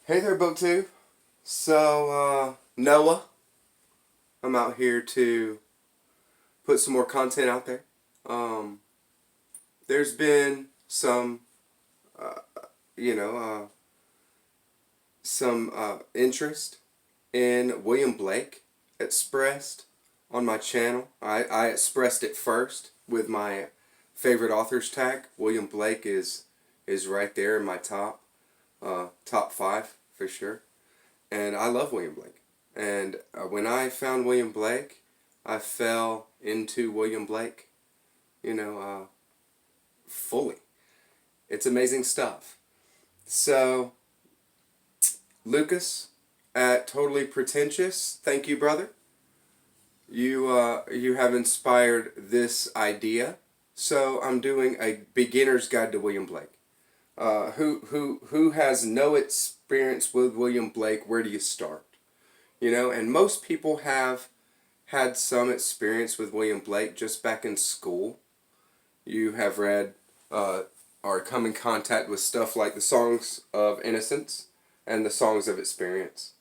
Hey there, BookTube. Noah, I'm out here to put some more content out there. Um, there's been uh, you know, uh, some interest in William Blake expressed on my channel. I expressed it first with my favorite authors tag. William Blake is right there in my top five for sure. And I love William Blake. And when I found William Blake, I fell into William Blake, fully. It's amazing stuff. So, Lucas, at Totally Pretentious, thank you, brother. You have inspired this idea. So I'm doing a beginner's guide to William Blake. Who has no experience with William Blake? Where do you start? And most people have had some experience with William Blake just back in school. You have read or come in contact with stuff like the Songs of Innocence and the Songs of Experience.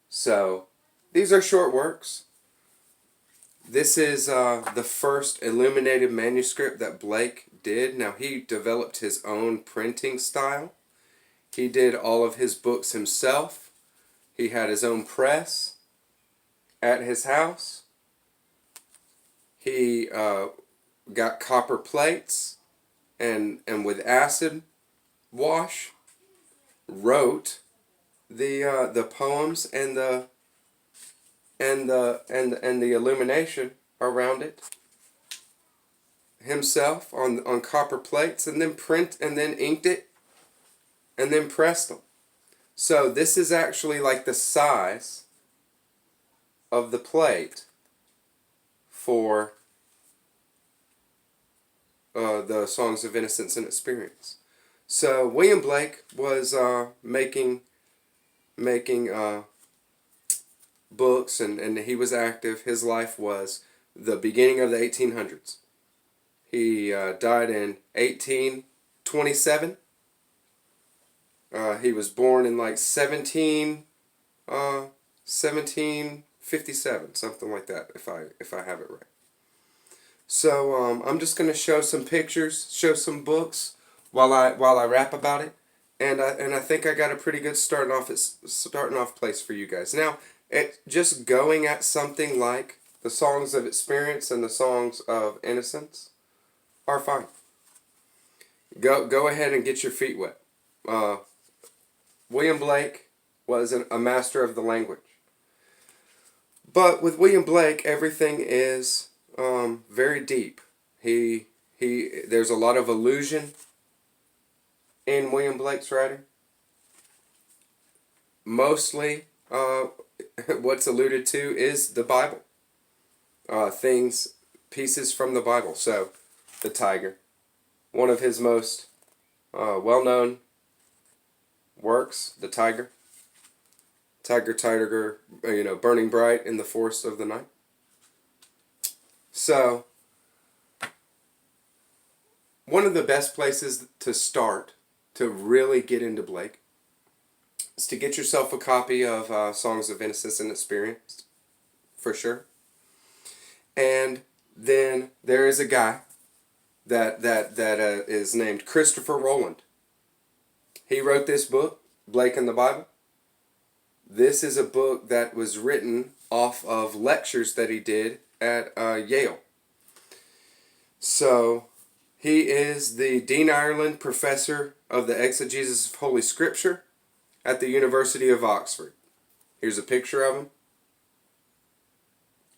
So these are short works. This is the first illuminated manuscript that Blake did. Now, he developed his own printing style. He did all of his books himself. He had his own press at his house. He got copper plates and with acid wash wrote the poems and the illumination around it himself on copper plates, and then inked it and then pressed them. So this is actually like the size of the plate for the Songs of Innocence and Experience. So William Blake was making books, and he was active. His life was the beginning of the 1800s. He died in 1827. He was born in like 1757, something like that, if I have it right. So I'm just going to show some pictures, show some books while I rap about it, and I think I got a pretty good starting off place for you guys. Now, just going at something like the Songs of Experience and the Songs of Innocence are fine. Go ahead and get your feet wet. William Blake was a master of the language. But with William Blake, everything is very deep. There's a lot of allusion in William Blake's writing. Mostly, what's alluded to is the Bible. Pieces from the Bible. So, the tiger. One of his most well-known works, the tiger. Tiger, burning bright in the forest of the night. So, one of the best places to start to really get into Blake is to get yourself a copy of Songs of Innocence and Experience, for sure. And then there is a guy that is named Christopher Rowland. He wrote this book, Blake and the Bible. This is a book that was written off of lectures that he did at Yale. So, he is the Dean Ireland Professor of the Exegesis of Holy Scripture at the University of Oxford. Here's a picture of him.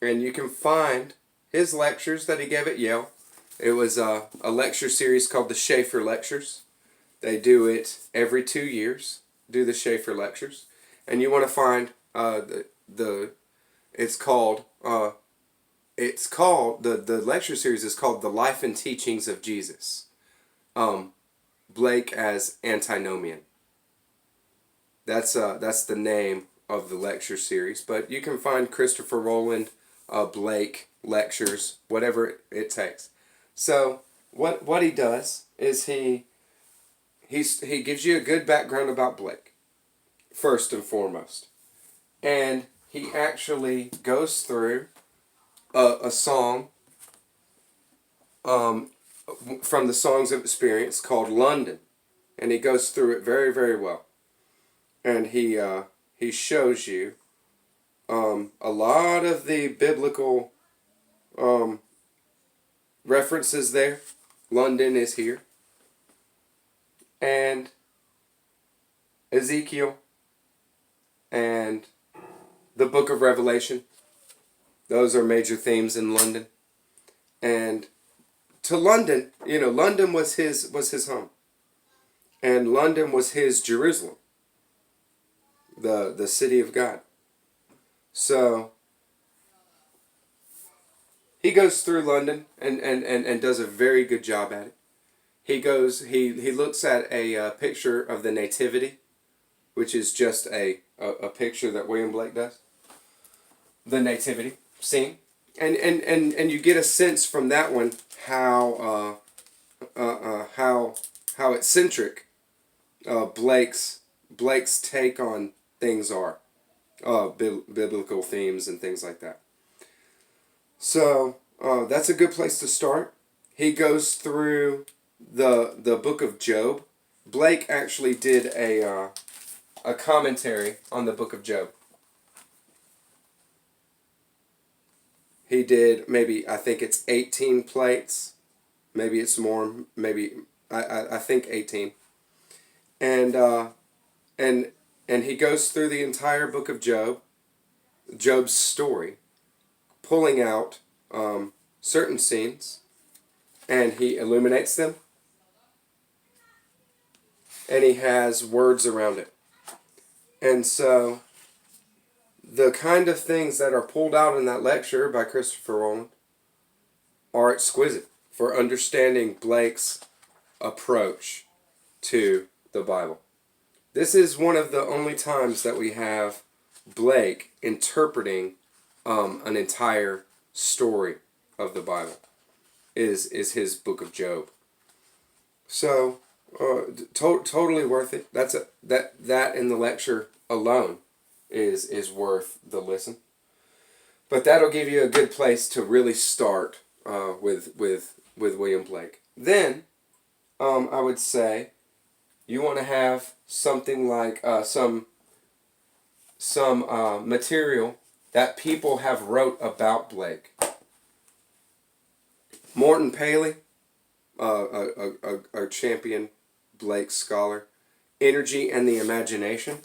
And you can find his lectures that he gave at Yale. It was a lecture series called the Schaeffer Lectures. They do it every 2 years, do the Schaeffer Lectures. And you want to find the lecture series is called The Life and Teachings of Jesus. Blake as Antinomian. That's the name of the lecture series. But you can find Christopher Rowland, Blake lectures, whatever it takes. So what he does is he gives you a good background about Blake. first and foremost. And he actually goes through a song from the Songs of Experience called London. And he goes through it very, very well. And he shows you a lot of the biblical references there. London is here. And Ezekiel and the book of Revelation. Those are major themes in London. And to London, London was his home. And London was his Jerusalem. The city of God. So he goes through London and does a very good job at it. He looks at a picture of the Nativity, which is just a picture that William Blake does. The Nativity scene. And you get a sense from that one how eccentric Blake's take on things are. Biblical themes and things like that. So that's a good place to start. He goes through the book of Job. Blake actually did a commentary on the book of Job. He did I think it's 18 plates. Maybe it's more. Maybe I think 18. And he goes through the entire book of Job, Job's story, pulling out certain scenes, and he illuminates them, and he has words around it. And so the kind of things that are pulled out in that lecture by Christopher Rowland are exquisite for understanding Blake's approach to the Bible. This is one of the only times that we have Blake interpreting an entire story of the Bible. Is his book of Job. So totally worth it. That in the lecture alone is worth the listen. But that'll give you a good place to really start with William Blake. Then I would say you want to have something like some material that people have wrote about Blake. Morton Paley, a champion Blake scholar. Energy and the Imagination.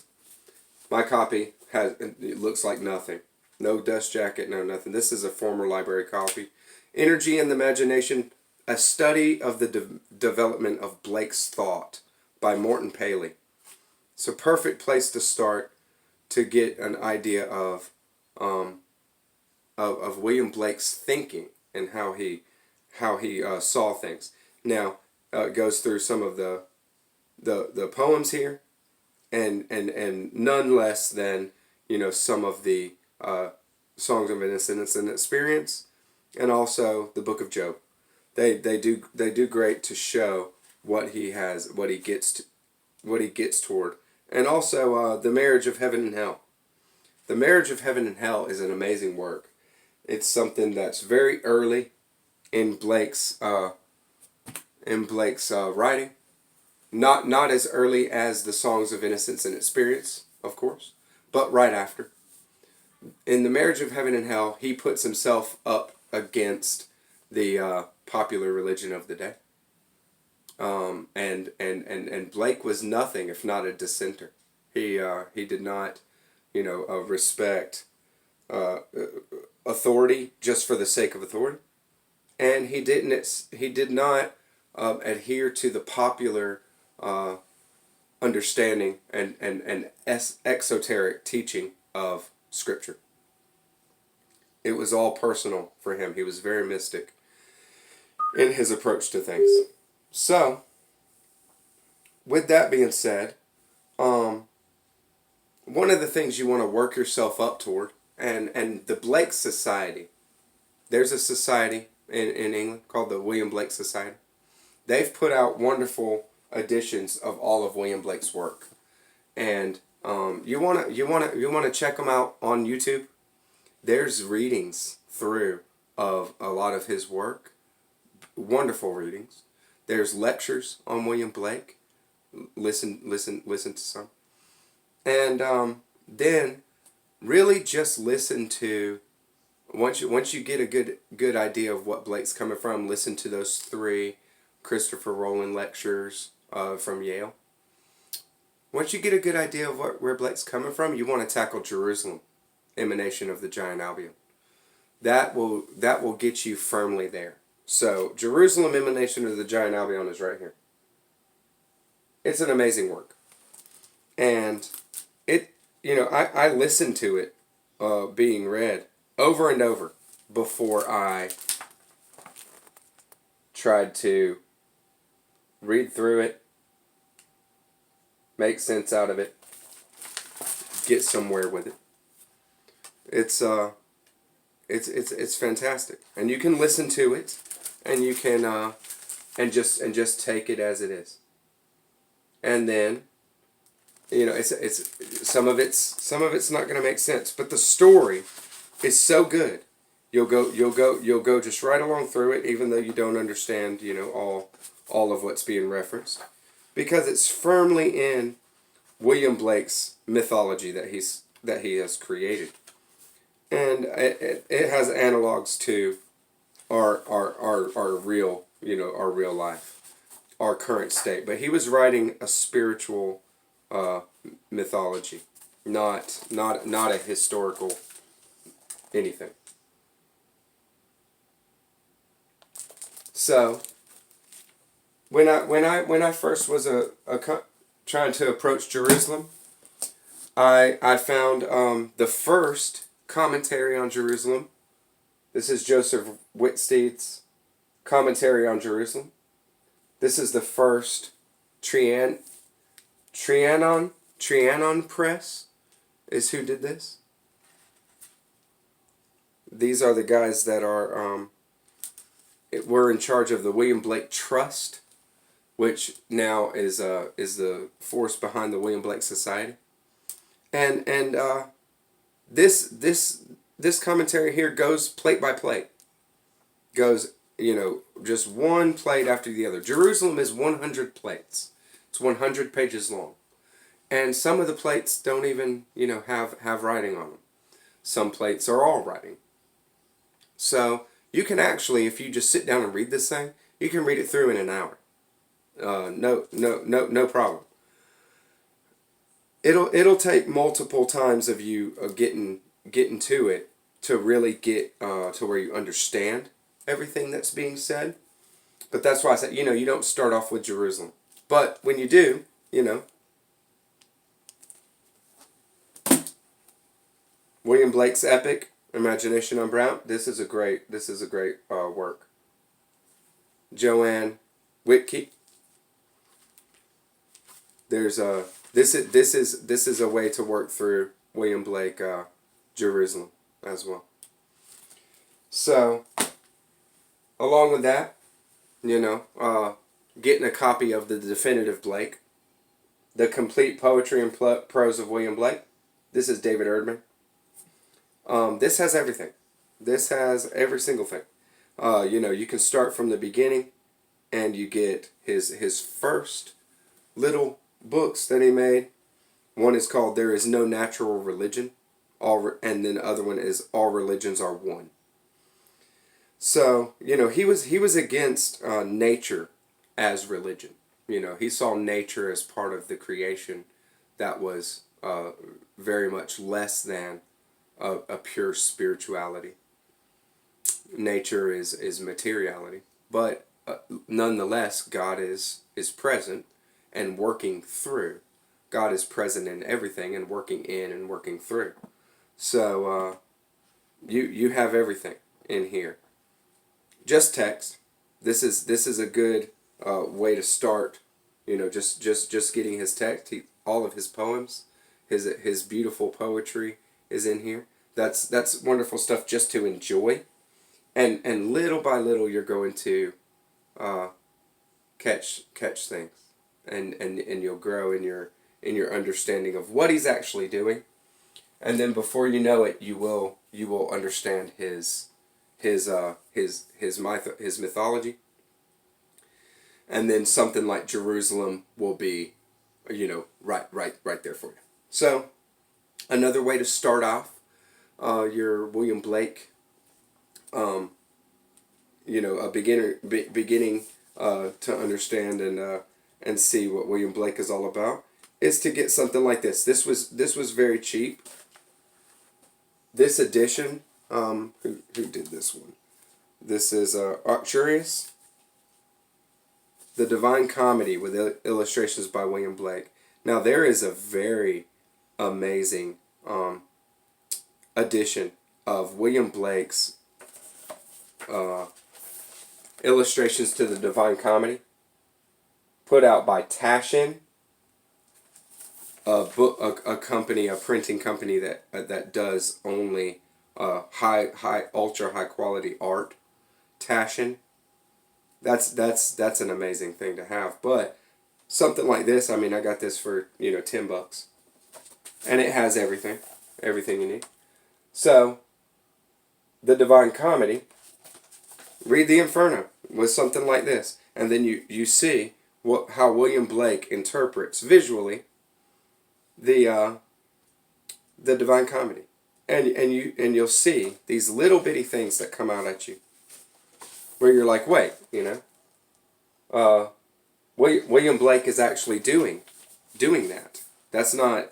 My copy it looks like nothing. No dust jacket, no nothing. This is a former library copy. Energy and the Imagination, a study of the development of Blake's thought by Morton Paley. It's a perfect place to start to get an idea of William Blake's thinking and how he saw things. Now it goes through some of the poems here, and none less than some of the songs of innocence and experience, and also the book of Job. They do great to show what he gets toward, and also the marriage of heaven and hell. The marriage of heaven and hell is an amazing work. It's something that's very early in Blake's writing. Not as early as the songs of innocence and experience, of course, but right after. In the marriage of heaven and hell, he puts himself up against the popular religion of the day. And Blake was nothing if not a dissenter. He did not, respect authority just for the sake of authority, and he did not adhere to the popular understanding and exoteric teaching of Scripture. It was all personal for him. He was very mystic in his approach to things. So, with that being said, one of the things you want to work yourself up toward, and the Blake Society, there's a society in England called the William Blake Society. They've put out wonderful editions of all of William Blake's work. And You wanna check them out on YouTube. There's readings through of a lot of his work. Wonderful readings. There's lectures on William Blake. Listen to some. And then really just listen to once you get a good idea of what Blake's coming from. Listen to those 3 Christopher Rowland lectures from Yale. Once you get a good idea of where Blake's coming from, you want to tackle Jerusalem, emanation of the giant Albion. That will get you firmly there. So Jerusalem, emanation of the giant Albion is right here. It's an amazing work, and I listened to it being read over and over before I tried to read through it, make sense out of it, get somewhere with it. It's fantastic, and you can listen to it, and you can and just take it as it is, and then it's some of it's not going to make sense, but the story is so good. You'll go just right along through it, even though you don't understand all of what's being referenced, because it's firmly in William Blake's mythology that he has created, and it has analogs to our real our real life, our current state. But he was writing a spiritual mythology, not a historical anything. So when I first was trying to approach Jerusalem, I found the first commentary on Jerusalem. This is Joseph Whitstead's commentary on Jerusalem. This is the first Trianon Press is who did this. These are the guys that were in charge of the William Blake Trust, which now is the force behind the William Blake Society. And this commentary here goes plate by plate. Goes, just one plate after the other. Jerusalem is 100 plates. It's 100 pages long. And some of the plates don't even, have writing on them. Some plates are all writing. So you can actually, if you just sit down and read this thing, you can read it through in an hour. No problem. It'll take multiple times of you getting to it to really get to where you understand everything that's being said. But that's why I said, you don't start off with Jerusalem. But when you do, William Blake's epic, Imagination Unbound. This is a great work. Joanne Whitke. There's this is a way to work through William Blake Jerusalem as well. So along with that, getting a copy of the definitive Blake, the complete poetry and prose of William Blake. This is David Erdman. This has everything. This has every single thing. You can start from the beginning, and you get his first little books that he made. One is called "There Is No Natural Religion," and then the other one is "All Religions Are One." So he was against nature as religion. He saw nature as part of the creation that was very much less than a pure spirituality. Nature is materiality, but nonetheless, God is present and working through. God is present in everything and working in and working through. So you have everything in here. Just text. This is a good way to start. Just getting his text. All of his poems, his beautiful poetry is in here. That's wonderful stuff just to enjoy, and little by little you're going to catch things, and you'll grow in in your understanding of what he's actually doing. And then before you know it, you will understand his mythology. And then something like Jerusalem will be, right there for you. So another way to start off your William Blake, a beginning to understand and see what William Blake is all about, is to get something like this. This was very cheap. This edition, who did this one? This is Arcturus, The Divine Comedy with illustrations by William Blake. Now there is a very amazing edition of William Blake's illustrations to the Divine Comedy, put out by Taschen, a printing company that does only ultra high quality art. Taschen. That's an amazing thing to have. But something like this, I mean, I got this for $10, and it has everything you need. So, the Divine Comedy. Read the Inferno with something like this, and then you see how William Blake interprets visually the Divine Comedy, and you'll see these little bitty things that come out at you, where you're like, wait, William Blake is actually doing that. That's not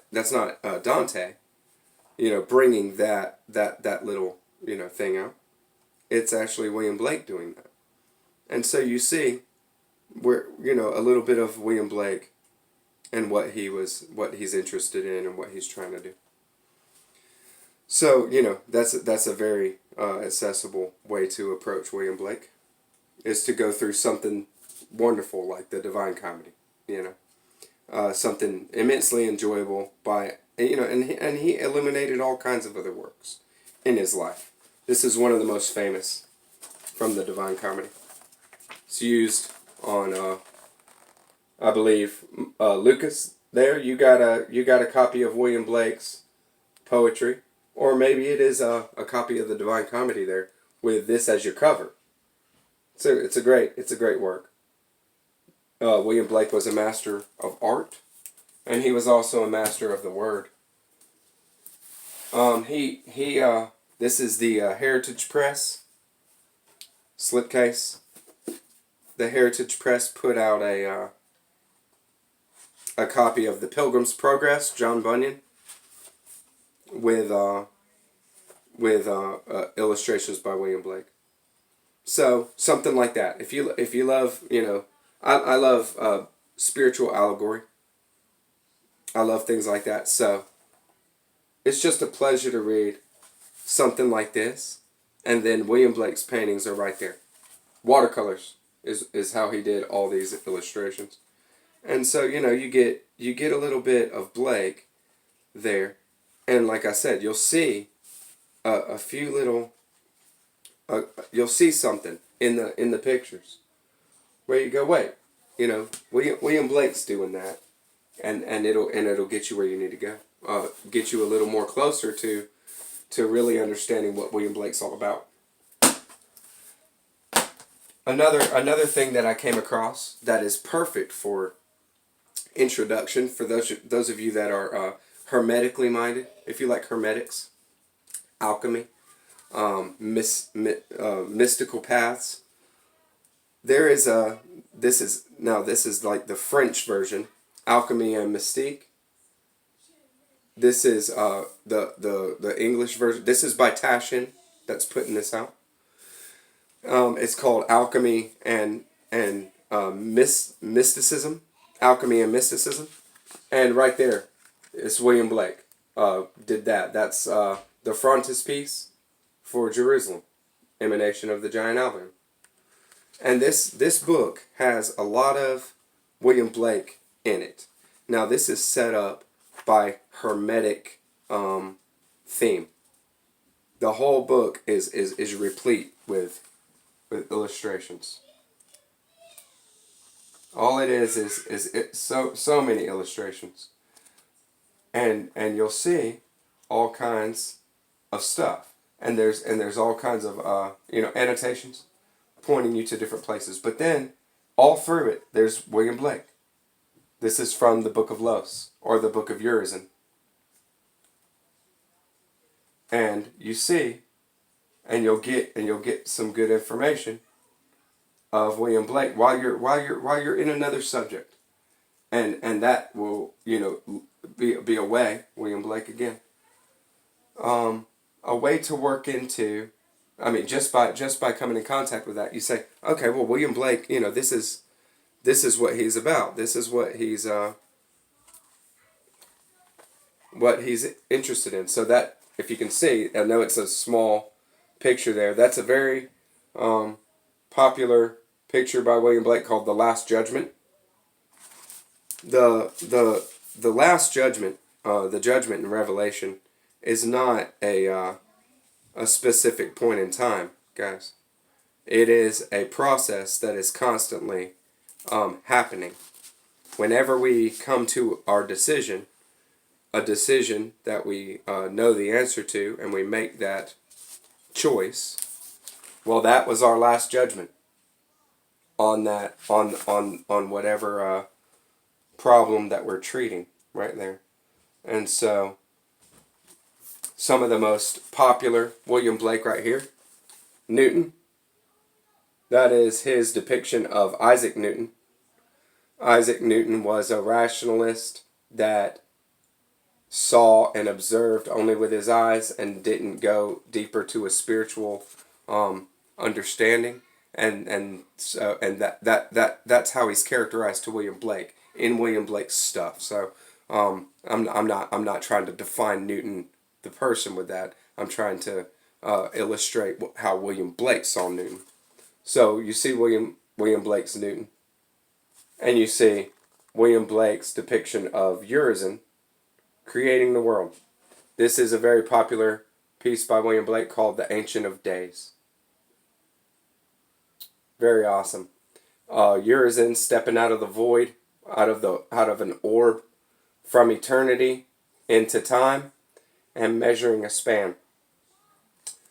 Dante, bringing that little thing out. It's actually William Blake doing that. And so you see where a little bit of William Blake and what he's interested in and what he's trying to do. So, that's a very accessible way to approach William Blake, is to go through something wonderful like the Divine Comedy, something immensely enjoyable and he illuminated all kinds of other works in his life. This is one of the most famous from the Divine Comedy. It's used on, I believe, Lucas. There, you got a copy of William Blake's poetry, or maybe it is a copy of the Divine Comedy there with this as your cover. So it's a great work. William Blake was a master of art, and he was also a master of the word. This is the Heritage Press slipcase. The Heritage Press put out a copy of The Pilgrim's Progress, John Bunyan, with illustrations by William Blake. So something like that. If you love, I love spiritual allegory. I love things like that. So it's just a pleasure to read something like this, and then William Blake's paintings are right there. Watercolors is how he did all these illustrations, and so you get a little bit of Blake there, and like I said, you'll see a few little. You'll see something in the pictures where you go, wait, William Blake's doing that, and it'll get you where you need to go. Get you a little more closer to really understanding what William Blake's all about. Another thing that I came across that is perfect for introduction for those of you that are hermetically minded, if you like hermetics, alchemy, mystical paths. There is this is like the French version, Alchemy and Mystique. This is the English version. This is by Taschen that's putting this out. It's called Alchemy and Mysticism. Alchemy and Mysticism. And right there, it's William Blake. Did that. That's the frontispiece for Jerusalem, Emanation of the Giant Album. And this book has a lot of William Blake in it. Now this is set up by Hermetic theme. The whole book is replete with illustrations. All it is so many illustrations. and you'll see all kinds of stuff, and there's all kinds of annotations pointing you to different places. But then all through it, there's William Blake. This is from the Book of Los, or the Book of Urizen. And you see, and you'll get some good information of William Blake while you're in another subject, and that will be a way, William Blake again, a way to work into. I mean, just by coming in contact with that, you say, okay, well, William Blake, this is what he's about. This is what he's interested in. So that, if you can see, I know it's a small picture there. That's a very popular picture by William Blake called "The Last Judgment." The Last Judgment, the judgment in Revelation, is not a specific point in time, guys. It is a process that is constantly happening. Whenever we come to our decision, a decision that we know the answer to, and we make that choice, well, that was our last judgment on that, on whatever problem that we're treating right there. And so, some of the most popular, William Blake right here, Newton. That is his depiction of Isaac Newton. Isaac Newton was a rationalist that saw and observed only with his eyes and didn't go deeper to a spiritual understanding, and that's how he's characterized to William Blake in William Blake's stuff. So I'm not trying to define Newton the person with that. I'm trying to illustrate how William Blake saw Newton. So you see William Blake's Newton, and you see William Blake's depiction of Urizen creating the world. This is a very popular piece by William Blake called "The Ancient of Days." Very awesome. Urizen stepping out of the void, out of an orb, from eternity into time, and measuring a span.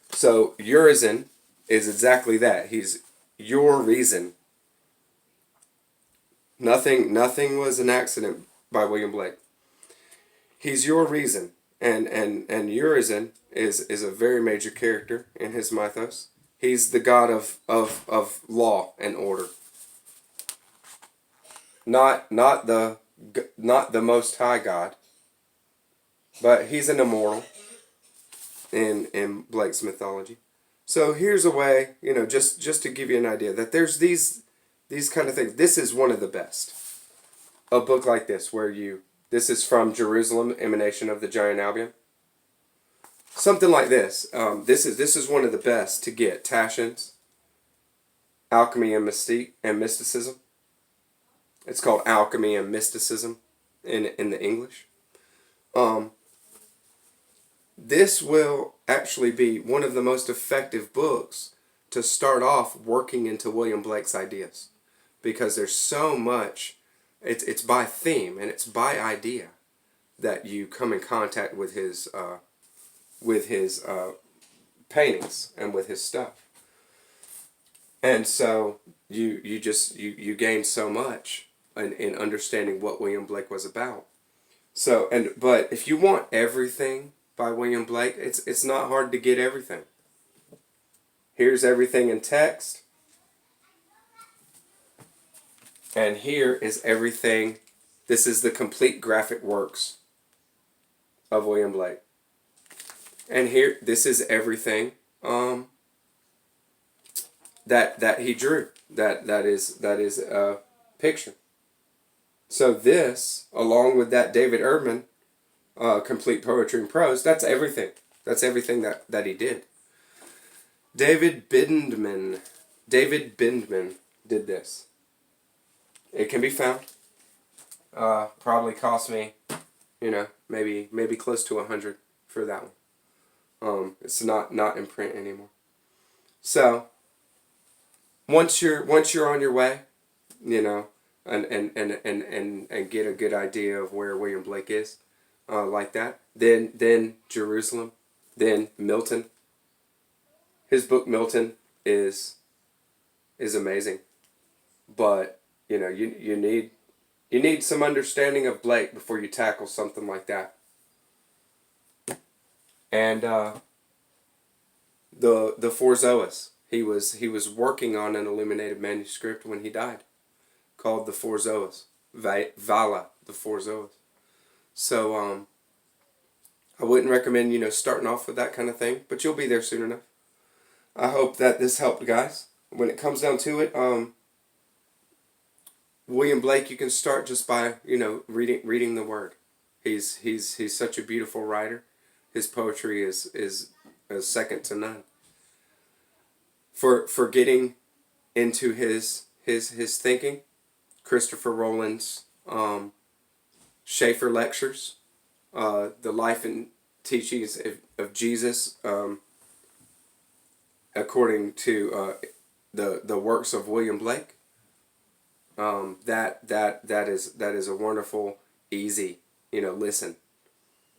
So Urizen is exactly that. He's your reason. Nothing was an accident by William Blake. He's your reason, and Urizen is a very major character in his mythos. He's the god of law and order. Not the Most High God, but he's an immortal in Blake's mythology. So here's a way, just to give you an idea that there's these kind of things. This is one of the best. A book like this where this is from Jerusalem, Emanation of the Giant Albion. Something like this. This is one of the best to get. Tashin's Alchemy and Mysticism. It's called Alchemy and Mysticism in the English. This will actually be one of the most effective books to start off working into William Blake's ideas, because there's so much. It's by theme and it's by idea that you come in contact with his paintings and with his stuff, and so you gain so much in understanding what William Blake was about. So but if you want everything by William Blake, it's not hard to get everything. Here's everything in text. And here is everything. This is the complete graphic works of William Blake. And here, this is everything that he drew. That is a picture. So this, along with that David Erdman, complete poetry and prose, that's everything. That's everything that he did. David Bindman did this. It can be found. Probably cost me, maybe close to $100 for that one. It's not in print anymore. So once you're on your way, and get a good idea of where William Blake is, like that. Then Jerusalem, then Milton. His book Milton is amazing, but you need some understanding of Blake before you tackle something like that. And the Four Zoas. He was working on an illuminated manuscript when he died, called the Four Zoas, Vala, the Four Zoas. So I wouldn't recommend starting off with that kind of thing, but you'll be there soon enough. I hope that this helped, guys. When it comes down to it, William Blake, you can start just by reading the Word. He's such a beautiful writer. His poetry is second to none. For getting into his thinking, Christopher Rowland's Schaeffer lectures, the life and teachings of Jesus, according to the works of William Blake. That is a wonderful, easy listen.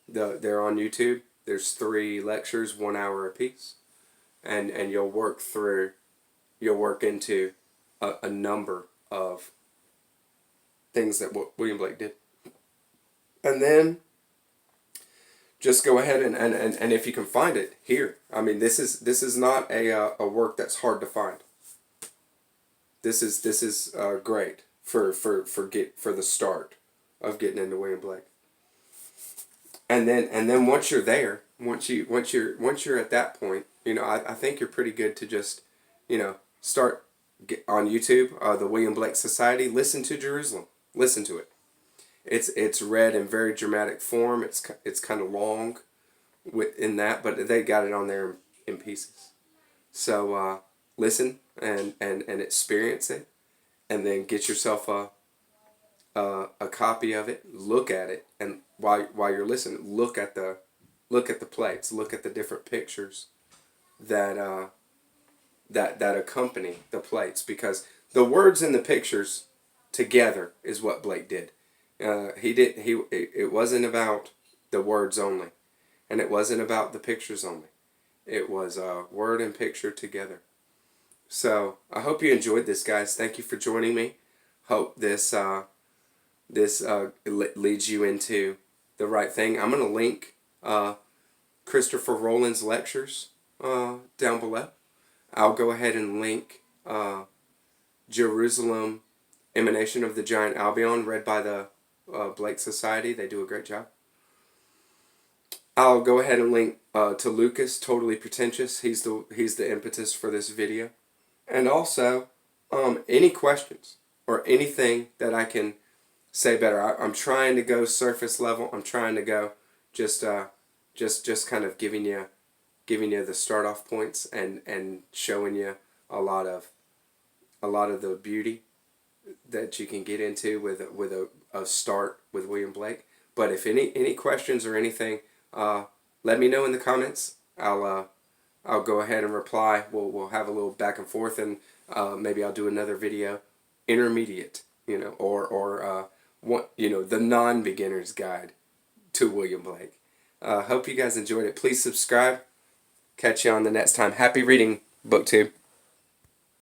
They're on YouTube. There's 3 lectures, 1 hour apiece, and you'll work into a number of things that William Blake did. And then just go ahead and if you can find it, here. I mean, this is not a work that's hard to find. This is great for the start of getting into William Blake. And then once you're there, once you're at that point, I think you're pretty good to just start on YouTube, the William Blake Society. Listen to Jerusalem. Listen to it. It's read in very dramatic form. It's kind of long in that, but they got it on there in pieces. So listen and experience it, and then get yourself a copy of it. Look at it, and while you're listening, look at the plates. Look at the different pictures that accompany the plates, because the words in the pictures together is what Blake did. It wasn't about the words only, and it wasn't about the pictures only. It was word and picture together. So I hope you enjoyed this, guys. Thank you for joining me. Hope this leads you into the right thing. I'm going to link Christopher Rowland's lectures down below. I'll go ahead and link Jerusalem, Emanation of the Giant Albion, read by the Blake Society. They do a great job. I'll go ahead and link to Lucas, Totally Pretentious. He's the impetus for this video. And also, any questions or anything that I can say better. I'm trying to go surface level. I'm trying to go just kind of giving you the start off points and showing you a lot of the beauty that you can get into with a start with William Blake. But if any questions or anything, let me know in the comments. I'll go ahead and reply. We'll have a little back and forth, and maybe I'll do another video, intermediate, or the non-beginner's guide to William Blake. Hope you guys enjoyed it. Please subscribe. Catch you on the next time. Happy reading, BookTube.